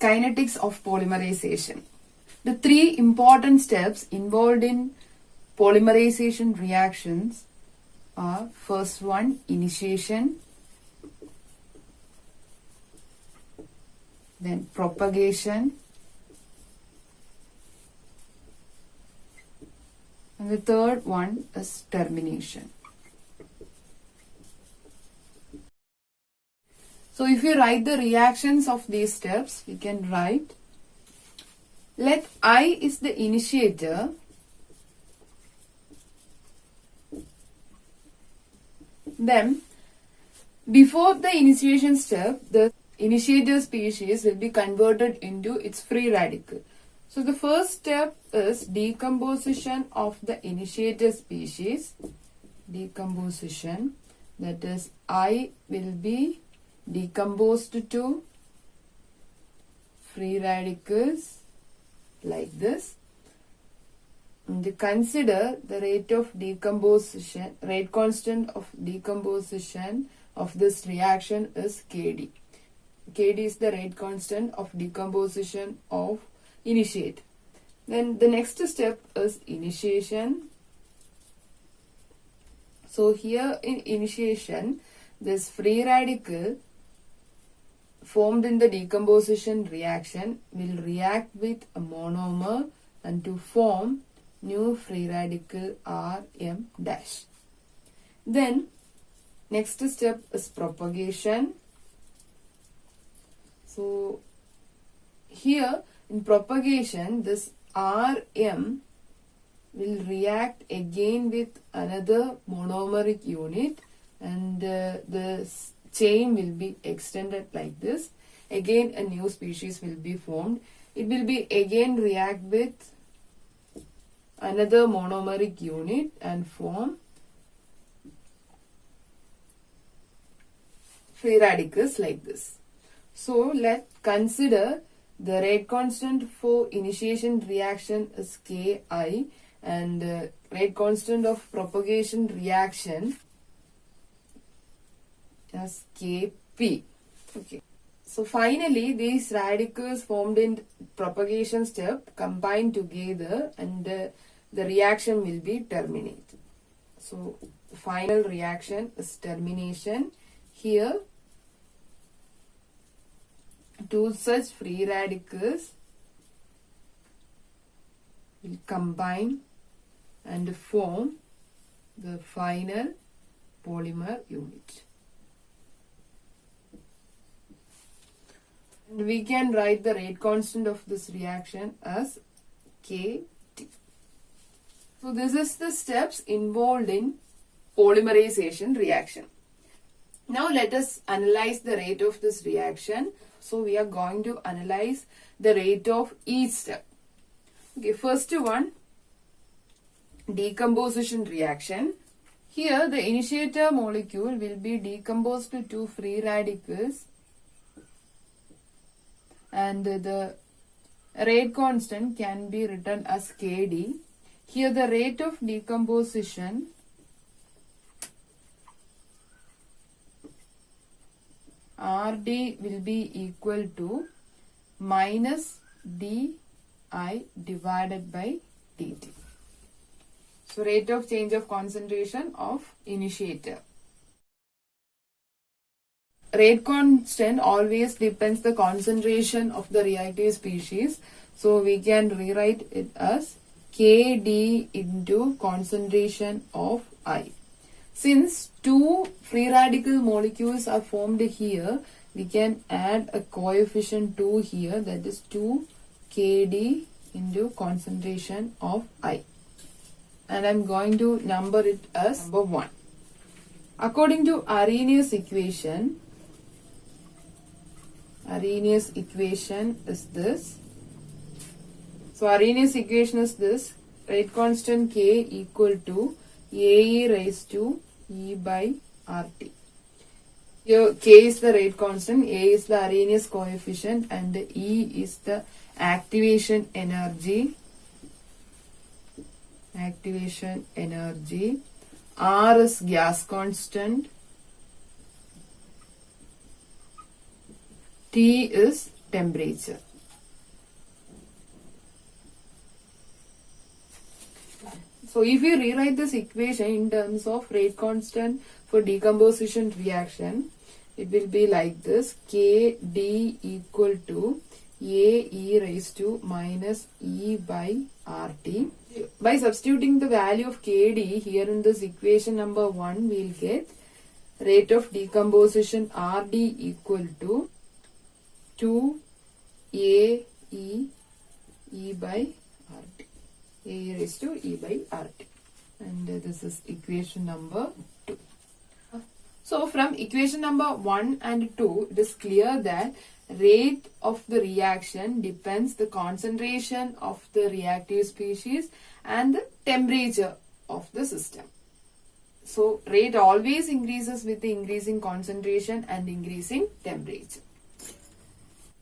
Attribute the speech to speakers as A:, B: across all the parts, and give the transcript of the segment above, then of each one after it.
A: kinetics of polymerization. The three important steps involved in polymerization reactions are: first one, initiation, then propagation, and the third one is termination. So if you write the reactions of these steps, we can write, let I is the initiator, then before the initiation step, the initiator species will be converted into its free radical. So the first step is decomposition of the initiator species. Decomposition, that is, I will be decomposed to free radicals like this. And consider the rate of decomposition, rate constant of decomposition of this reaction is Kd. Kd is the rate constant of decomposition of initiate. Then the next step is initiation. So here in initiation, this free radical formed in the decomposition reaction will react with a monomer and to form new free radical Rm dash. Then next step is propagation. So here in propagation, this Rm will react again with another monomeric unit, and the chain will be extended like this. Again a new species will be formed. It will be again react with another monomeric unit and form free radicals like this. So let's consider the rate constant for initiation reaction is Ki, and rate constant of propagation reaction as Kp. Okay. So finally, these radicals formed in propagation step combine together, and the reaction will be terminated. So the final reaction is termination. Here, two such free radicals will combine and form the final polymer unit. And we can write the rate constant of this reaction as Kt. So this is the steps involved in polymerization reaction. Now let us analyze the rate of this reaction. So we are going to analyze the rate of each step. Okay, first one, decomposition reaction. Here the initiator molecule will be decomposed to two free radicals, and the rate constant can be written as Kd. Here the rate of decomposition Rd will be equal to minus di divided by dt. So rate of change of concentration of initiator. Rate constant always depends the concentration of the reactive species. So we can rewrite it as Kd into concentration of I. Since two free radical molecules are formed here, we can add a coefficient 2 here, that is 2 Kd into concentration of I. And I'm going to number it as number 1. According to Arrhenius equation is this. So Arrhenius equation is this: rate constant K equal to Ae raised to E by RT. Here K is the rate constant, A is the Arrhenius coefficient, and E is the activation energy. R is gas constant. T is temperature. So if you rewrite this equation in terms of rate constant for decomposition reaction, it will be like this: Kd equal to A e raised to minus E by RT. By substituting the value of Kd here in this equation number 1, we will get rate of decomposition Rd equal to 2 A E by RT. A e raised to E by RT. And this is equation number 2. So from equation number 1 and 2, it is clear that rate of the reaction depends the concentration of the reactive species and the temperature of the system. So rate always increases with the increasing concentration and increasing temperature.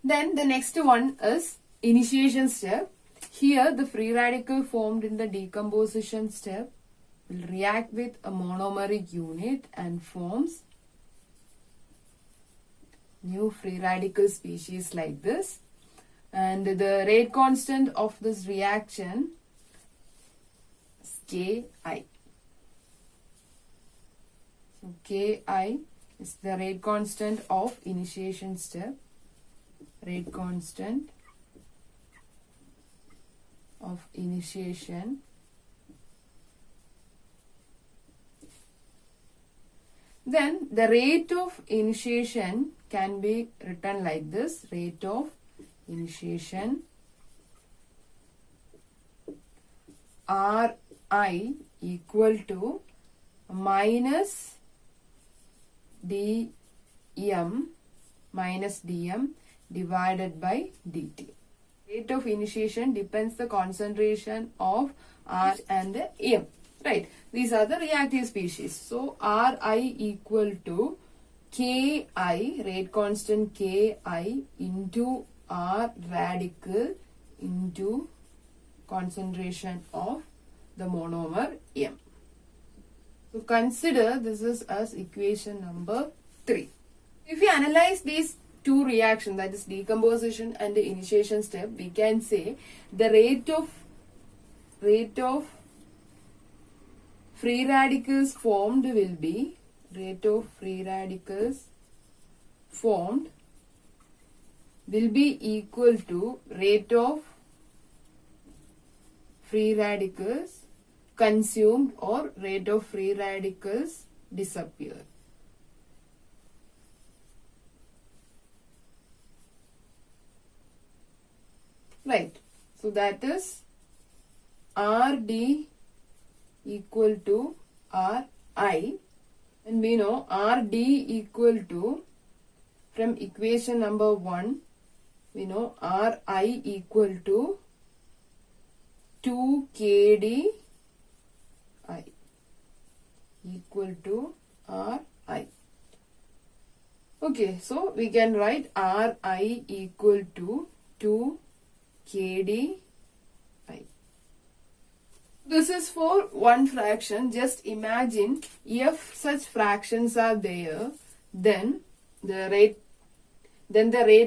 A: Then the next one is initiation step. Here the free radical formed in the decomposition step will react with a monomeric unit and forms new free radical species like this. And the rate constant of this reaction is Ki. So Ki is the rate constant of initiation step. Rate constant of initiation. Then the rate of initiation can be written like this: rate of initiation Ri equal to minus dm divided by dt. Rate of initiation depends the concentration of R and M. Right. These are the reactive species. So Ri equal to Ki, rate constant Ki into R radical into concentration of the monomer M. So consider this is as equation number 3. If we analyze these two reactions, that is decomposition and the initiation step, we can say the rate of free radicals formed will be equal to rate of free radicals consumed or rate of free radicals disappear. Right. So that is Rd equal to Ri, and we know Rd equal to, from equation number 1, we know Ri equal to 2 Kd I equal to Ri. Okay, so we can write Ri equal to 2 Kd I. This is for one fraction. Just imagine if such fractions are there, then the rate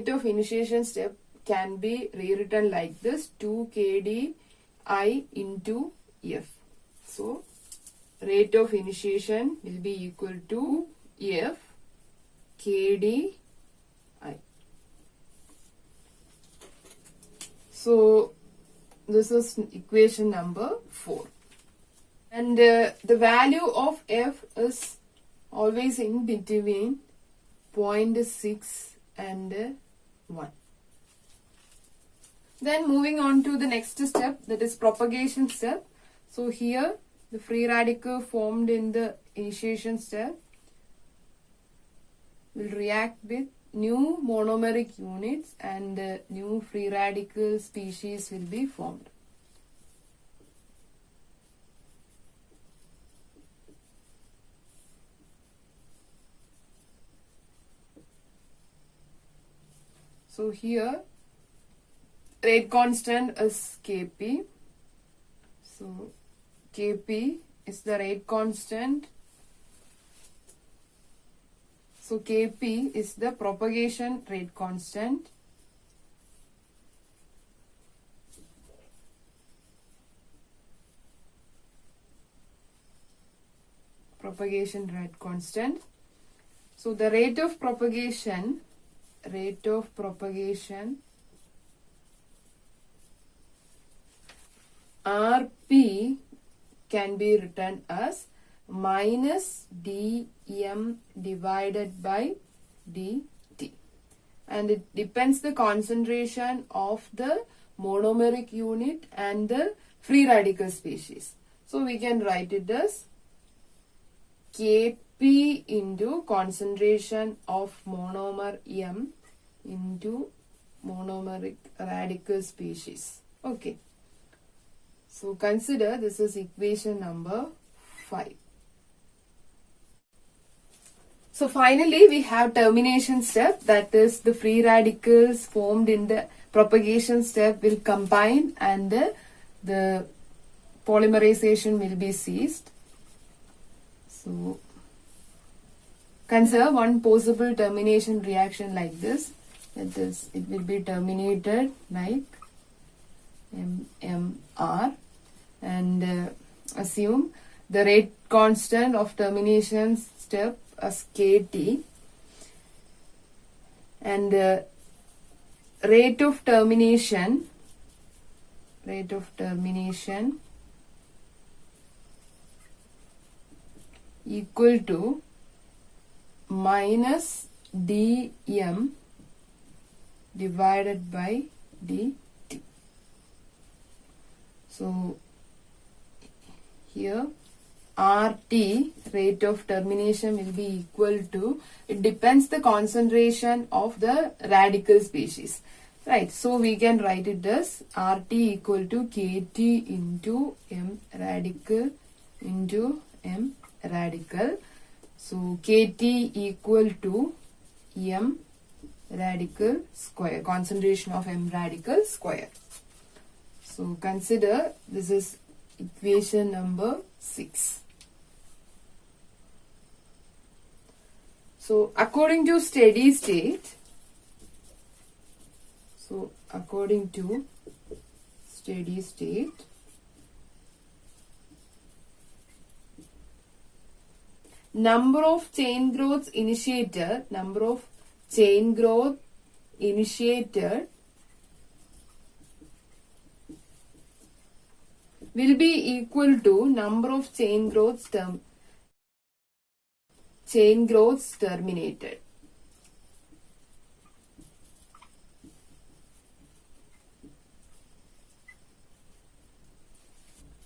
A: of initiation step can be rewritten like this: 2 Kd I into F. So rate of initiation will be equal to F Kd I. So this is equation number 4. And the value of F is always in between 0.6 and 1. Then moving on to the next step, that is propagation step. So here the free radical formed in the initiation step will react with new monomeric units and new free radical species will be formed. So here rate constant is Kp. So Kp is the rate constant. So Kp is the propagation rate constant. propagation rate constant. So the rate of propagation Rp can be written as minus dm divided by dt, and it depends the concentration of the monomeric unit and the free radical species. So we can write it as Kp into concentration of monomer M into monomeric radical species. Okay. So consider this is equation number 5. So finally we have termination step, that is the free radicals formed in the propagation step will combine and the polymerization will be ceased. So consider one possible termination reaction like this. That is, it will be terminated like MMR, and assume the rate constant of termination step as KT, and rate of termination equal to minus dm divided by dt. So here RT, rate of termination, will be equal to, it depends the concentration of the radical species, right? So we can write it as RT equal to KT into M radical into M radical. So KT equal to M radical square, concentration of M radical square. So consider this is equation number 6. So according to steady state, number of chain growth initiated will be equal to number of chain growths terminated.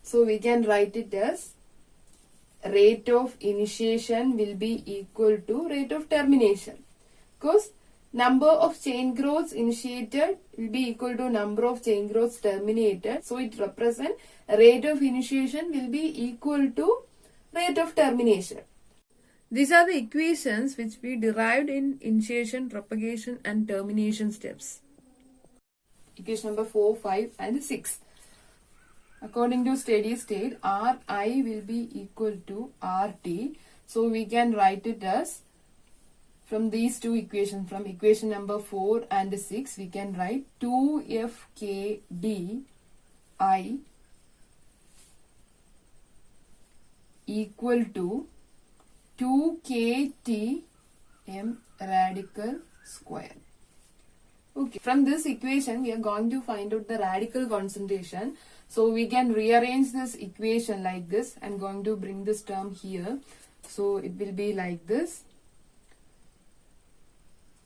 A: So we can write it as rate of initiation will be equal to rate of termination, because number of chain growths initiated will be equal to number of chain growths terminated. So it represents rate of initiation will be equal to rate of termination. These are the equations which we derived in initiation, propagation and termination steps. Equation number 4, 5 and 6. According to steady state, Ri will be equal to Rt. So we can write it as, from these two equations, from equation number 4 and 6, we can write 2FKD I equal to 2KT M radical square. Okay, from this equation we are going to find out the radical concentration. So we can rearrange this equation like this. I'm going to bring this term here. So it will be like this.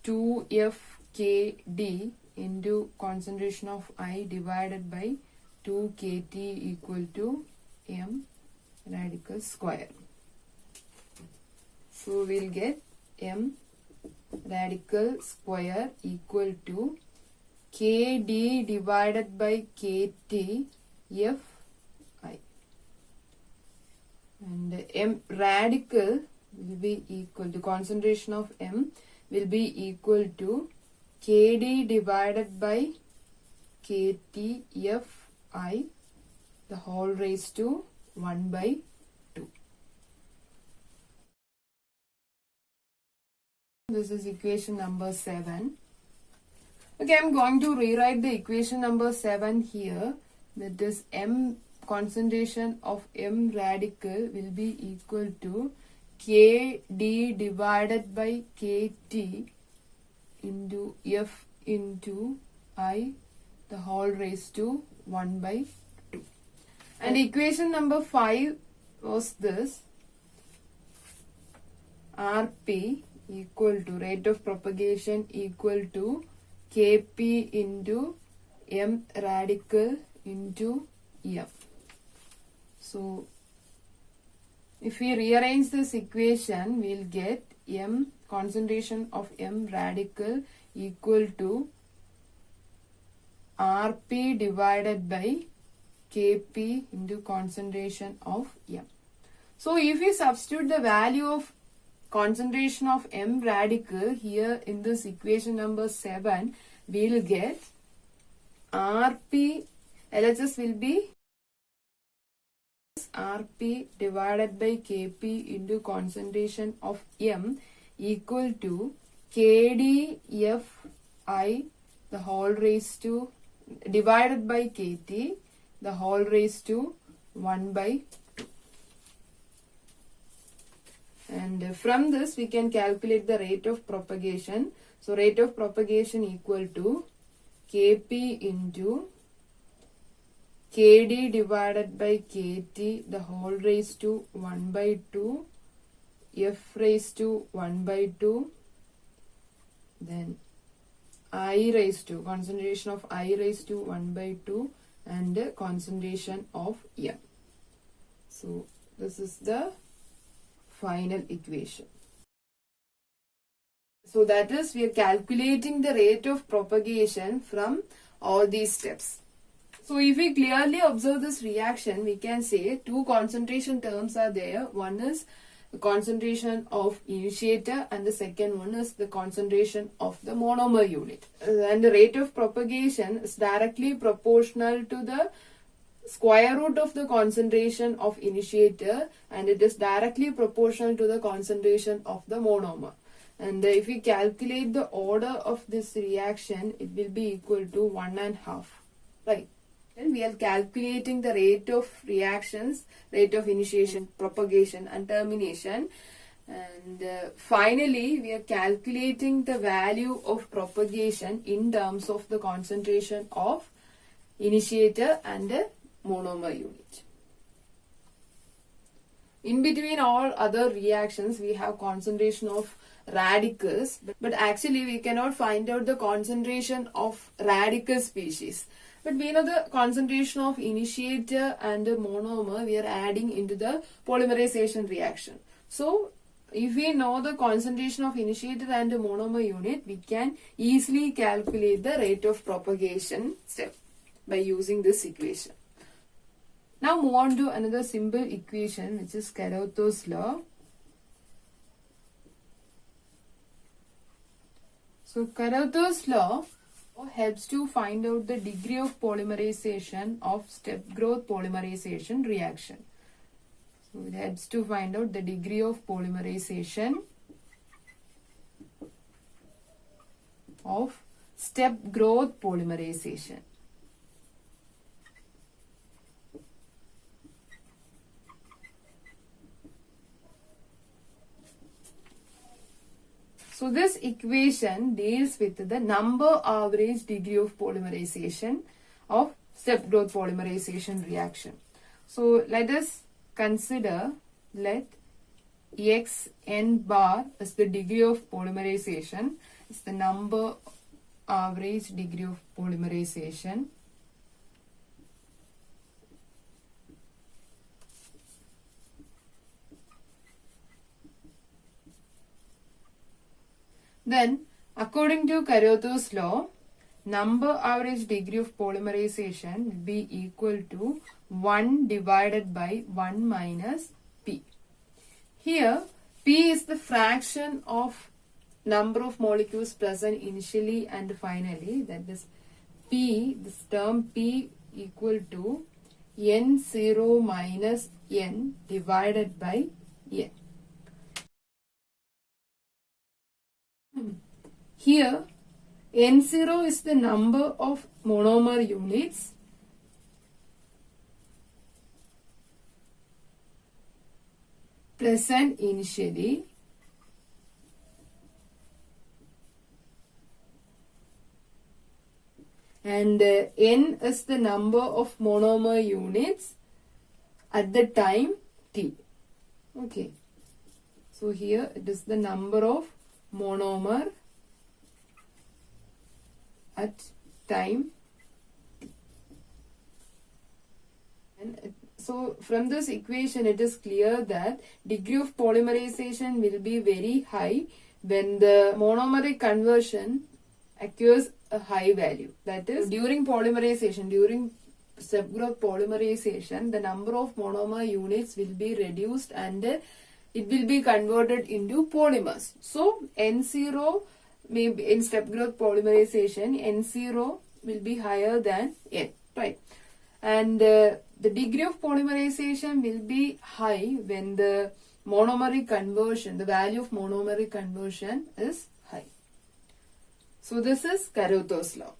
A: 2FKD into concentration of I divided by 2KT equal to M radical square. So we'll get M radical square equal to KD divided by KT Fi, and M radical will be equal to, concentration of M will be equal to KD divided by KT Fi, the whole raised to 1 by 2. This is equation number 7. Okay, I'm going to rewrite the equation number 7 here. That is M concentration of M radical will be equal to Kd divided by Kt into F into I the whole raised to 1 by 2. And equation number 5 was this. Rp equal to rate of propagation equal to Kp into M radical into F. So if we rearrange this equation, we'll get M concentration of M radical equal to Rp divided by Kp into concentration of M. So if we substitute the value of concentration of M radical here in this equation number 7, we'll get Rp, LHS will be Rp divided by Kp into concentration of M equal to KdFi the whole raised to divided by Kt the whole raised to 1 by 2. And from this we can calculate the rate of propagation. So rate of propagation equal to Kp into Kd divided by Kt the whole raised to 1 by 2 F raised to 1 by 2 then I raised to concentration of I raised to 1 by 2 and concentration of M. So this is the final equation. So that is, we are calculating the rate of propagation from all these steps. So if we clearly observe this reaction, we can say two concentration terms are there. One is the concentration of initiator and the second one is the concentration of the monomer unit. And the rate of propagation is directly proportional to the square root of the concentration of initiator and it is directly proportional to the concentration of the monomer. And if we calculate the order of this reaction, it will be equal to 1.5, right? And we are calculating the rate of reactions, rate of initiation, propagation and termination. And finally, we are calculating the value of propagation in terms of the concentration of initiator and the monomer unit. In between all other reactions, we have concentration of radicals, but actually we cannot find out the concentration of radical species. But we know the concentration of initiator and the monomer we are adding into the polymerization reaction. So if we know the concentration of initiator and the monomer unit, we can easily calculate the rate of propagation step by using this equation. Now move on to another simple equation, which is Carruthers law. So Carruthers law helps to find out the degree of polymerization of step growth polymerization reaction. So it helps to find out the degree of polymerization of step growth polymerization. So this equation deals with the number average degree of polymerization of step growth polymerization reaction. So let us consider, let xn bar is the degree of polymerization, is the number average degree of polymerization. Then, according to Carruthers law, number average degree of polymerization will be equal to 1 divided by 1 minus P. Here, P is the fraction of number of molecules present initially and finally. That is P, this term P equal to N0 minus N divided by N. Here, N0 is the number of monomer units. present initially and n is the number of monomer units at the time t. Okay. So here it is the number of monomer at time t. And so from this equation it is clear that degree of polymerization will be very high when the monomeric conversion occurs a high value. That is, during polymerization, during step growth polymerization, the number of monomer units will be reduced and it will be converted into polymers. So N0 may be in step growth polymerization, N0 will be higher than N, right? And the degree of polymerization will be high when the monomeric conversion, the value of monomeric conversion is high. So this is Caruthers law.